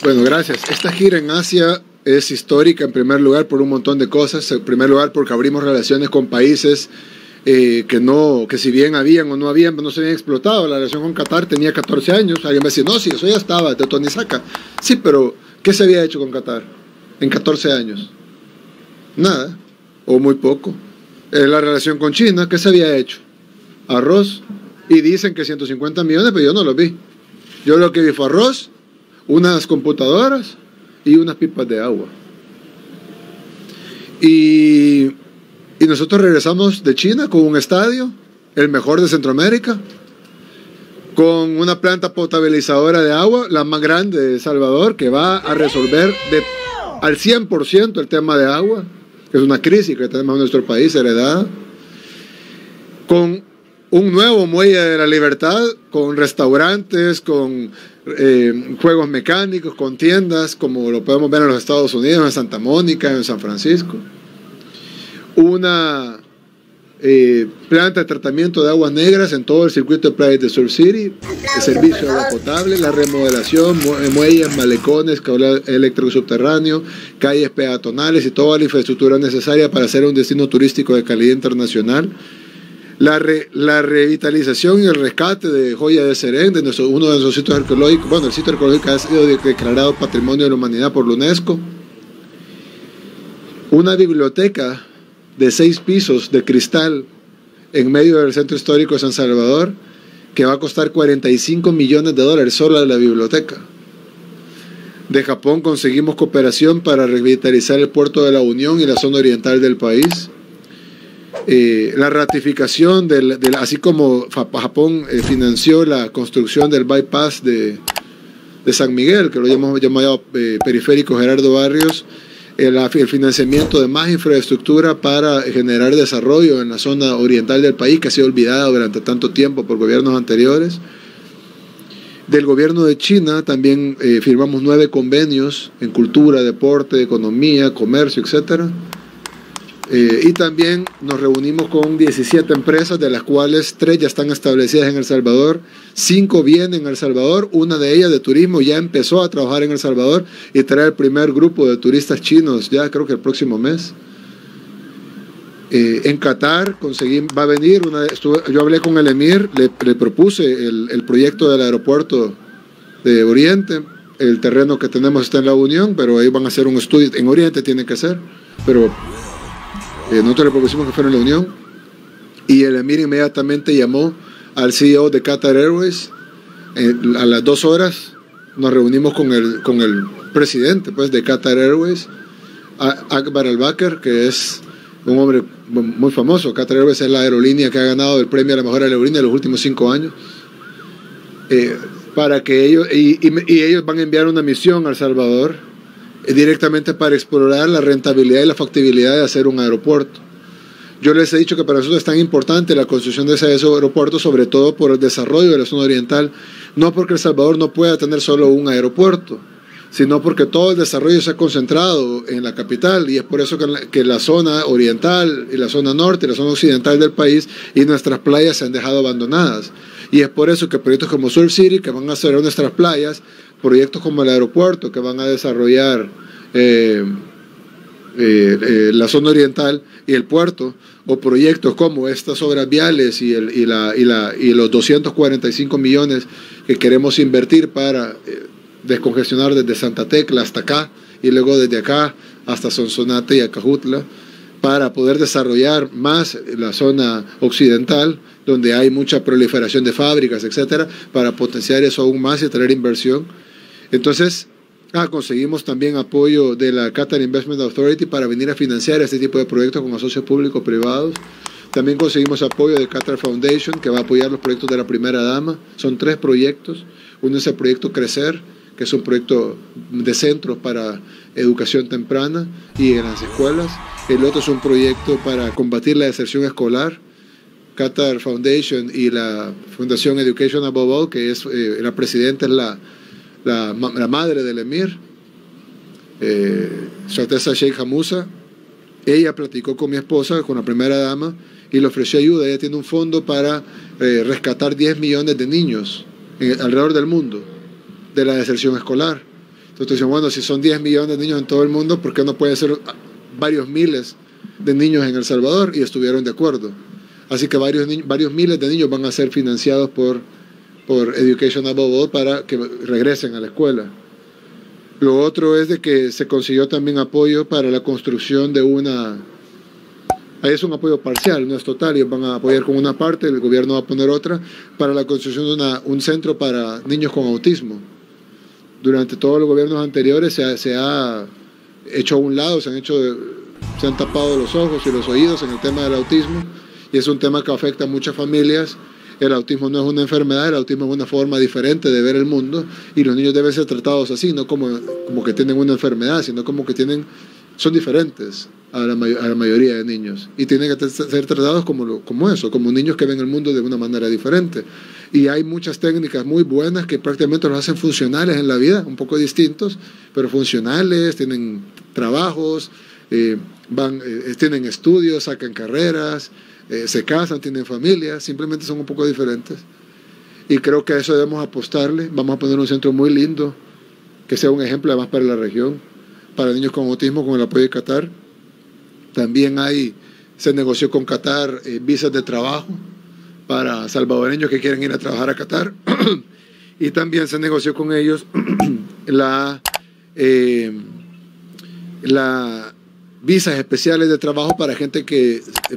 Bueno, gracias. Esta gira en Asia es histórica en primer lugar por un montón de cosas. En primer lugar porque abrimos relaciones con países que si bien habían o no habían, no se habían explotado. La relación con Qatar tenía 14 años. Alguien me decía, no, sí, eso ya estaba, de Tony Saca. Sí, pero ¿qué se había hecho con Qatar en 14 años? Nada, o muy poco. La relación con China, ¿qué se había hecho? Arroz. Y dicen que 150 millones, pero yo no lo vi. Yo lo que vi fue arroz, unas computadoras y unas pipas de agua. Y nosotros regresamos de China con un estadio, el mejor de Centroamérica, con una planta potabilizadora de agua, la más grande de El Salvador, que va a resolver al 100% el tema de agua, que es una crisis que tenemos en nuestro país heredada, con un nuevo muelle de la libertad, con restaurantes, con juegos mecánicos, con tiendas, como lo podemos ver en los Estados Unidos, en Santa Mónica, en San Francisco. Una planta de tratamiento de aguas negras en todo el circuito de playas de Surf City, el servicio de agua potable, la remodelación, muelles, malecones, cable eléctrico subterráneo, calles peatonales y toda la infraestructura necesaria para ser un destino turístico de calidad internacional. La revitalización y el rescate de Joya de Serén, de uno de nuestros sitios arqueológicos. Bueno, el sitio arqueológico ha sido declarado Patrimonio de la Humanidad por la UNESCO. Una biblioteca de 6 pisos de cristal en medio del centro histórico de San Salvador, que va a costar $45 millones sola la biblioteca. De Japón conseguimos cooperación para revitalizar el puerto de la Unión y la zona oriental del país. La ratificación así como Japón financió la construcción del bypass de San Miguel, que lo hemos llamado periférico Gerardo Barrios, el financiamiento de más infraestructura para generar desarrollo en la zona oriental del país, que ha sido olvidada durante tanto tiempo por gobiernos anteriores. Del gobierno de China también firmamos 9 convenios en cultura, deporte, economía, comercio, etcétera. Y también nos reunimos con 17 empresas, de las cuales 3 ya están establecidas en El Salvador, 5 vienen en El Salvador, una de ellas de turismo ya empezó a trabajar en El Salvador y trae el primer grupo de turistas chinos, ya creo que el próximo mes. En Qatar va a venir, yo hablé con el emir, le propuse el proyecto del aeropuerto de Oriente. El terreno que tenemos está en la Unión, pero ahí van a hacer un estudio, en Oriente tiene que ser, pero nosotros le propusimos que fuera en la Unión, y el emir inmediatamente llamó al CEO de Qatar Airways. A las 2 horas nos reunimos con el presidente pues, de Qatar Airways, Akbar Al-Bakr, que es un hombre muy famoso. Qatar Airways es la aerolínea que ha ganado el premio a la mejor aerolínea en los últimos 5 años. Para que ellos, ellos van a enviar una misión a El Salvador directamente para explorar la rentabilidad y la factibilidad de hacer un aeropuerto. Yo les he dicho que para nosotros es tan importante la construcción de ese aeropuerto, sobre todo por el desarrollo de la zona oriental, no porque El Salvador no pueda tener solo un aeropuerto, sino porque todo el desarrollo se ha concentrado en la capital, y es por eso que la zona oriental y la zona norte y la zona occidental del país y nuestras playas se han dejado abandonadas. Y es por eso que proyectos como Surf City, que van a hacer nuestras playas, proyectos como el aeropuerto, que van a desarrollar la zona oriental y el puerto, o proyectos como estas obras viales y los 245 millones que queremos invertir para descongestionar desde Santa Tecla hasta acá, y luego desde acá hasta Sonsonate y Acajutla, para poder desarrollar más la zona occidental, donde hay mucha proliferación de fábricas, etcétera, para potenciar eso aún más y traer inversión. Entonces, conseguimos también apoyo de la Qatar Investment Authority para venir a financiar este tipo de proyectos con socios públicos privados. También conseguimos apoyo de Qatar Foundation, que va a apoyar los proyectos de la primera dama. Son 3 proyectos. Uno es el proyecto Crecer, que es un proyecto de centros para educación temprana y en las escuelas. El otro es un proyecto para combatir la deserción escolar. Qatar Foundation y la Fundación Education Above All, que es la presidenta, es la madre del emir, Su Alteza Sheikh Hamusa. Ella platicó con mi esposa, con la primera dama, y le ofreció ayuda. Ella tiene un fondo para rescatar 10 millones de niños alrededor del mundo de la deserción escolar. Entonces dicen, bueno, si son 10 millones de niños en todo el mundo, ¿por qué no puede ser varios miles de niños en El Salvador? Y estuvieron de acuerdo. Así que varios miles de niños van a ser financiados por Education Above All para que regresen a la escuela. Lo otro es de que se consiguió también apoyo para la construcción de una... Ahí es un apoyo parcial, no es total, ellos van a apoyar con una parte, el gobierno va a poner otra, para la construcción de un centro para niños con autismo. Durante todos los gobiernos anteriores se ha hecho a un lado, se han tapado los ojos y los oídos en el tema del autismo, y es un tema que afecta a muchas familias. El autismo no es una enfermedad, el autismo es una forma diferente de ver el mundo, y los niños deben ser tratados así, no como que tienen una enfermedad, sino como que son diferentes a la mayoría de niños, y tienen que ser tratados como eso, como niños que ven el mundo de una manera diferente. Y hay muchas técnicas muy buenas que prácticamente los hacen funcionales en la vida, un poco distintos, pero funcionales, tienen trabajos, tienen estudios, sacan carreras, se casan, tienen familias, simplemente son un poco diferentes. Y creo que a eso debemos apostarle. Vamos a poner un centro muy lindo, que sea un ejemplo además para la región, para niños con autismo, con el apoyo de Qatar. También se negoció con Qatar visas de trabajo para salvadoreños que quieren ir a trabajar a Qatar. Y también se negoció con ellos la visas especiales de trabajo para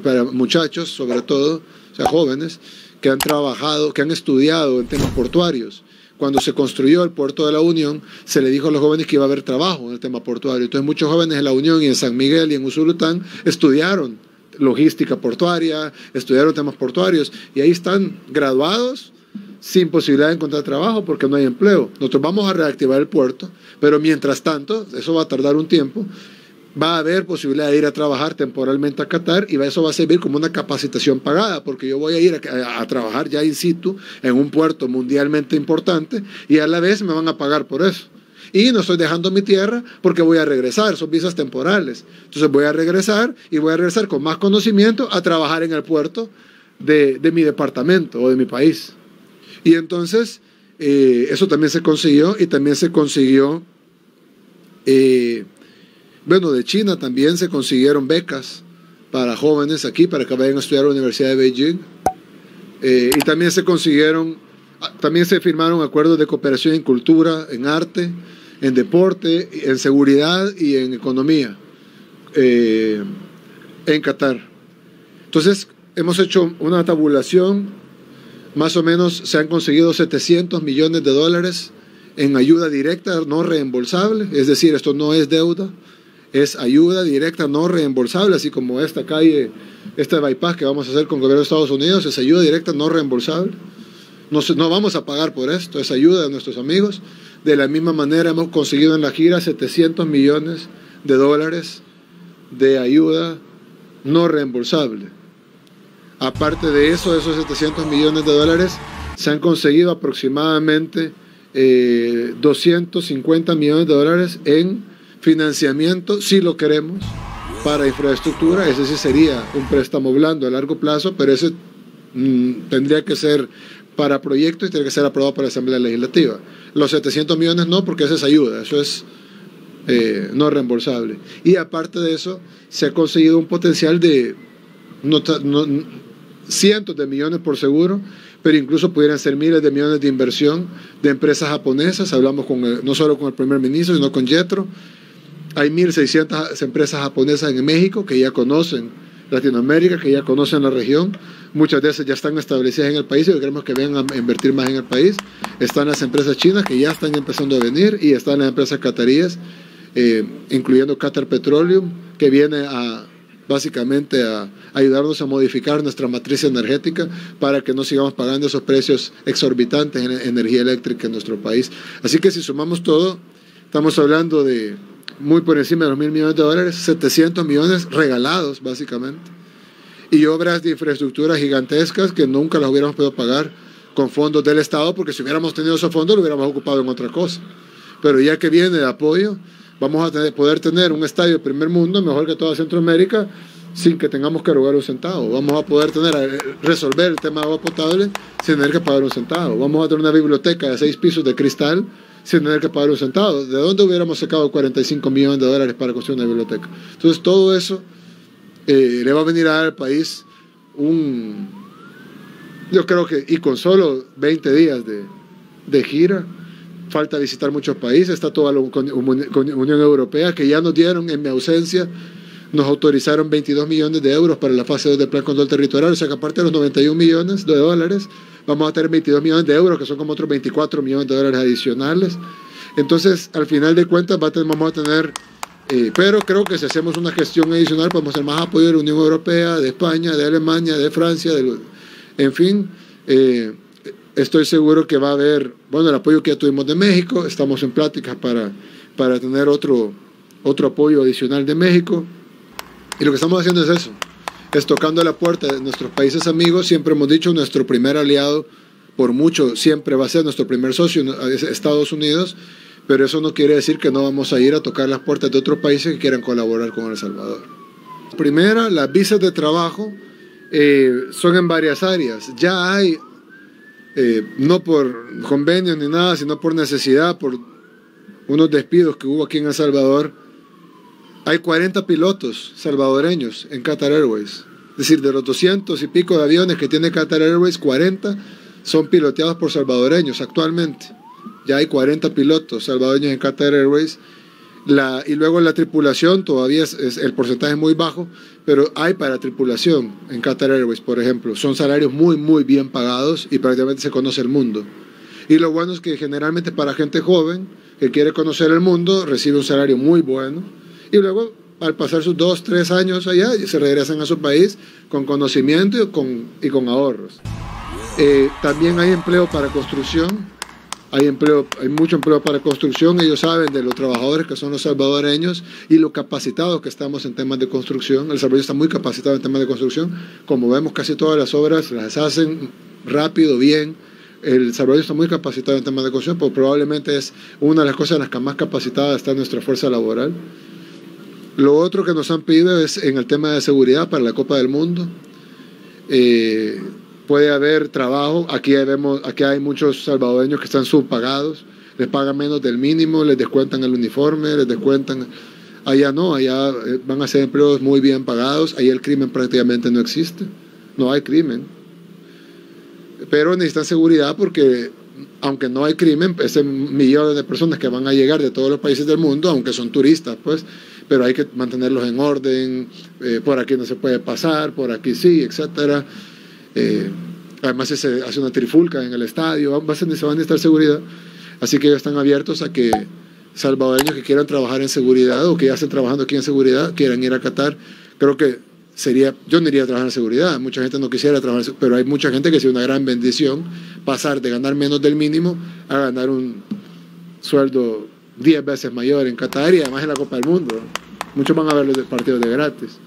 para muchachos, sobre todo, o sea, jóvenes, que han trabajado, que han estudiado en temas portuarios. Cuando se construyó el puerto de la Unión, se le dijo a los jóvenes que iba a haber trabajo en el tema portuario. Entonces muchos jóvenes en la Unión y en San Miguel y en Usulután estudiaron logística portuaria, estudiaron temas portuarios, y ahí están graduados sin posibilidad de encontrar trabajo porque no hay empleo. Nosotros vamos a reactivar el puerto, pero mientras tanto, eso va a tardar un tiempo, va a haber posibilidad de ir a trabajar temporalmente a Qatar, y eso va a servir como una capacitación pagada, porque yo voy a ir a trabajar ya in situ en un puerto mundialmente importante, y a la vez me van a pagar por eso. Y no estoy dejando mi tierra porque voy a regresar, son visas temporales. Entonces voy a regresar, y voy a regresar con más conocimiento a trabajar en el puerto de mi departamento o de mi país. Y entonces eso también se consiguió, y también se consiguió... Bueno, de China también se consiguieron becas para jóvenes aquí, para que vayan a estudiar a la Universidad de Beijing. Y también también se firmaron acuerdos de cooperación en cultura, en arte, en deporte, en seguridad y en economía en Qatar. Entonces, hemos hecho una tabulación, más o menos se han conseguido $700 millones en ayuda directa, no reembolsable, es decir, esto no es deuda, es ayuda directa no reembolsable, así como esta calle, este bypass que vamos a hacer con el gobierno de Estados Unidos, es ayuda directa no reembolsable. No vamos a pagar por esto, es ayuda de nuestros amigos. De la misma manera hemos conseguido en la gira $700 millones de ayuda no reembolsable. Aparte de eso, esos $700 millones se han conseguido aproximadamente $250 millones en financiamiento, si lo queremos, para infraestructura. Ese sí sería un préstamo blando a largo plazo, pero ese tendría que ser para proyectos y tiene que ser aprobado por la Asamblea Legislativa. Los 700 millones no, porque esa es ayuda, eso es no reembolsable. Y aparte de eso, se ha conseguido un potencial de cientos de millones por seguro, pero incluso pudieran ser miles de millones de inversión de empresas japonesas. Hablamos no solo con el primer ministro, sino con Jetro. Hay 1.600 empresas japonesas en México que ya conocen Latinoamérica, que ya conocen la región. Muchas de esas ya están establecidas en el país y queremos que vengan a invertir más en el país. Están las empresas chinas que ya están empezando a venir, y están las empresas cataríes, incluyendo Qatar Petroleum, que viene básicamente a ayudarnos a modificar nuestra matriz energética para que no sigamos pagando esos precios exorbitantes en energía eléctrica en nuestro país. Así que si sumamos todo, estamos hablando de muy por encima de los $1.000 millones, 700 millones regalados básicamente, y obras de infraestructura gigantescas que nunca las hubiéramos podido pagar con fondos del Estado, porque si hubiéramos tenido esos fondos lo hubiéramos ocupado en otra cosa. Pero ya que viene de apoyo, vamos a poder tener un estadio de primer mundo, mejor que toda Centroamérica, sin que tengamos que robar un centavo. Vamos a poder resolver el tema de agua potable sin tener que pagar un centavo. Vamos a tener una biblioteca de 6 pisos de cristal sin tener que pagar un centavo. ¿De dónde hubiéramos sacado 45 millones de dólares para construir una biblioteca? Entonces todo eso le va a venir a dar al país yo creo que, y con solo 20 días de gira, falta visitar muchos países, está toda la Unión Europea, que ya nos dieron en mi ausencia, nos autorizaron 22 millones de euros para la fase 2 del Plan Control Territorial, o sea que aparte de los 91 millones de dólares, vamos a tener 22 millones de euros, que son como otros 24 millones de dólares adicionales. Entonces, al final de cuentas, vamos a tener, pero creo que si hacemos una gestión adicional, podemos hacer más apoyo de la Unión Europea, de España, de Alemania, de Francia, en fin, estoy seguro que va a haber, bueno, el apoyo que ya tuvimos de México, estamos en pláticas para tener otro apoyo adicional de México. Y lo que estamos haciendo es eso, es tocando la puerta de nuestros países amigos. Siempre hemos dicho, nuestro primer aliado, por mucho, siempre va a ser nuestro primer socio, es Estados Unidos, pero eso no quiere decir que no vamos a ir a tocar las puertas de otros países que quieran colaborar con El Salvador. Primera, las visas de trabajo son en varias áreas. Ya hay, no por convenios ni nada, sino por necesidad, por unos despidos que hubo aquí en El Salvador. Hay 40 pilotos salvadoreños en Qatar Airways. Es decir, de los 200 y pico de aviones que tiene Qatar Airways, 40 son piloteados por salvadoreños actualmente. Ya hay 40 pilotos salvadoreños en Qatar Airways. Y luego la tripulación, todavía el porcentaje es muy bajo, pero hay para tripulación en Qatar Airways, por ejemplo. Son salarios muy, muy bien pagados y prácticamente se conoce el mundo. Y lo bueno es que generalmente para gente joven que quiere conocer el mundo, recibe un salario muy bueno. Y luego, al pasar sus 2, 3 años allá, se regresan a su país con conocimiento y con ahorros. También hay empleo para construcción, hay mucho empleo para construcción. Ellos saben de los trabajadores que son los salvadoreños y lo capacitados que estamos en temas de construcción. El Salvador está muy capacitado en temas de construcción. Como vemos, casi todas las obras las hacen rápido, bien. El Salvador está muy capacitado en temas de construcción, porque probablemente es una de las cosas en las que más capacitada está nuestra fuerza laboral. Lo otro que nos han pedido es en el tema de seguridad para la Copa del Mundo. Puede haber trabajo. Aquí hay muchos salvadoreños que están subpagados, les pagan menos del mínimo, les descuentan el uniforme, les descuentan. Allá no, allá van a ser empleos muy bien pagados. Ahí el crimen prácticamente no existe, no hay crimen. Pero necesitan seguridad porque, aunque no hay crimen, es millones de personas que van a llegar de todos los países del mundo, aunque son turistas, pues, pero hay que mantenerlos en orden. Por aquí no se puede pasar, por aquí sí, etcétera. Además se hace una trifulca en el estadio, se va a necesitar seguridad. Así que ellos están abiertos a que salvadoreños que quieran trabajar en seguridad o que ya estén trabajando aquí en seguridad quieran ir a Qatar. Creo que yo no iría a trabajar en seguridad, mucha gente no quisiera trabajar, pero hay mucha gente que es una gran bendición pasar de ganar menos del mínimo a ganar un sueldo 10 veces mayor en Qatar y además en la Copa del Mundo. Muchos van a ver los partidos de gratis.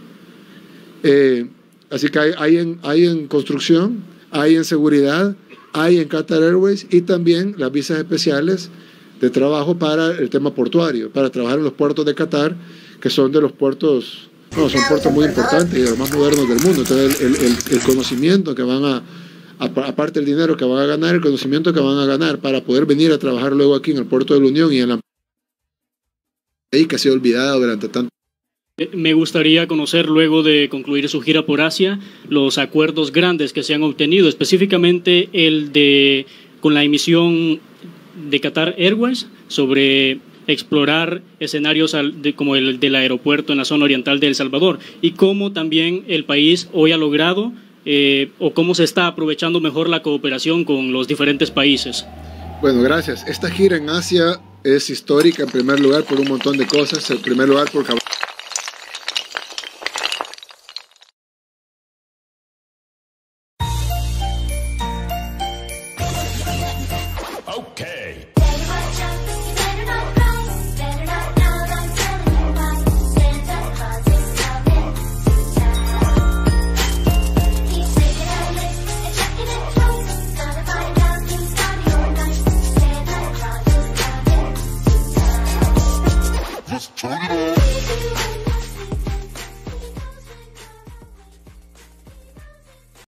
Así que hay en construcción, hay en seguridad, hay en Qatar Airways y también las visas especiales de trabajo para el tema portuario, para trabajar en los puertos de Qatar, que son de los puertos, son puertos muy importantes y de los más modernos del mundo. Entonces el conocimiento que van aparte del dinero que van a ganar, el conocimiento que van a ganar para poder venir a trabajar luego aquí en el puerto de la Unión y en la que ha sido olvidada durante tanto. Me gustaría conocer, luego de concluir su gira por Asia, los acuerdos grandes que se han obtenido, específicamente con la emisión de Qatar Airways sobre explorar escenarios como el del aeropuerto en la zona oriental de El Salvador, y cómo también el país hoy ha logrado o cómo se está aprovechando mejor la cooperación con los diferentes países. Bueno, gracias. Esta gira en Asia es histórica en primer lugar por un montón de cosas. En primer lugar porque